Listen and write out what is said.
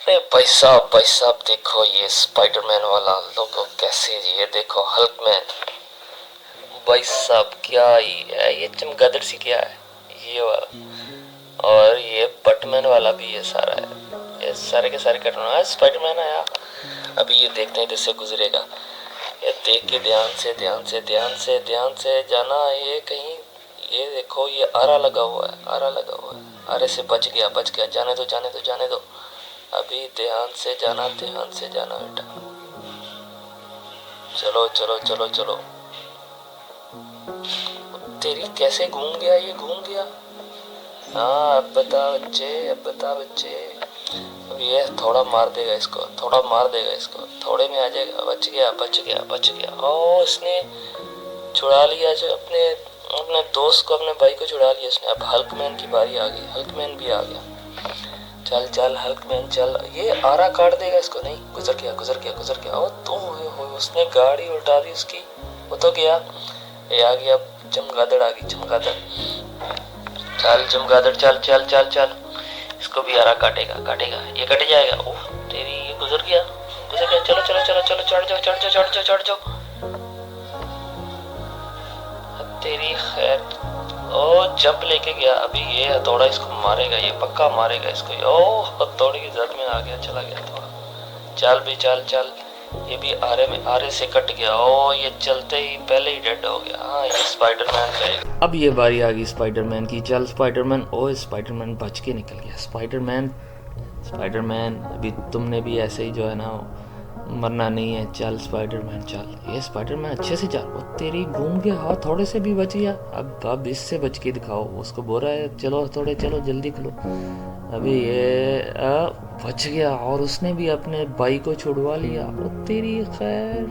अरे भाई साहब देखो ये स्पाइडरमैन वाला लोगो कैसे, ये देखो हल्कमैन। भाई साहब क्या ही है ये, चमगादड़ सी क्या है ये वाला, और ये बटमैन वाला भी ये सारा है, ये सारे के सारे कट रहा है। स्पाइडरमैन आया, अभी ये देखते हैं जिससे गुजरेगा। ये देख के ध्यान से ध्यान से ध्यान से ध्यान से जाना, ये कहीं ये देखो ये आरा लगा हुआ है, आरा लगा हुआ है, आरे से बच गया बच गया, जाने दो जाने दो जाने दो। अभी ध्यान से जाना बेटा, चलो चलो चलो चलो। तेरी कैसे घूम गया ये, घूम गया। हाँ अब बता बच्चे, अब बता बच्चे। अब ये थोड़ा मार देगा इसको, थोड़ा मार देगा इसको, थोड़े में आ जाएगा। बच गया बच गया बच गया। ओ इसने छुड़ा लिया जो अपने अपने दोस्त को, अपने भाई को छुड़ा लिया इसने। अब हल्कमैन की बारी आ गई, हल्कमैन भी आ गया। चल चल हल्कमैन चल, ये आरा काट देगा इसको। नहीं, गुजर गया गुजर गया गुजर गया। ओ तो उसने गाड़ी उल्टा दी उसकी, वो तो गया। ये आ गया चमगादड़, आ गई चमगादड़। चल चमगादड़ चल चल चल चल, इसको भी आरा काटेगा काटेगा, ये कट जाएगा। ओह तेरी, ये गुजर गया गुजर गया। चलो चलो चलो चलो, चढ़ जाओ चढ़ जाओ चढ़ जाओ चढ़ जाओ। तेरी खैर। ओ जंप लेके गया, अभी ये हथौड़ा इसको मारेगा, ये पक्का मारेगा इसको। ओ हथौड़े की जद में आ गया, चला गया थोड़ा। चल भी चल चल, ये भी आरे में, आरे से कट गया। ओ ये चलते ही पहले ही डेड हो गया। हाँ ये स्पाइडरमैन करेगा। अब ये बारी आ गई स्पाइडरमैन की। चल स्पाइडरमैन। ओ स्पाइडरमैन बच के निकल गया। स्पाइडरमैन स्पाइडरमैन अभी तुमने भी ऐसे ही जो है ना मरना नहीं है। चल स्पाइडरमैन चल, ये स्पाइडरमैन अच्छे से चल। वो तेरी घूम गया, हाँ थोड़े से भी बच गया। अब इससे बच के दिखाओ। उसको बोल रहा है चलो थोड़े, चलो जल्दी खलो। अभी ये बच गया, और उसने भी अपने भाई को छुड़वा लिया। वो तेरी खैर।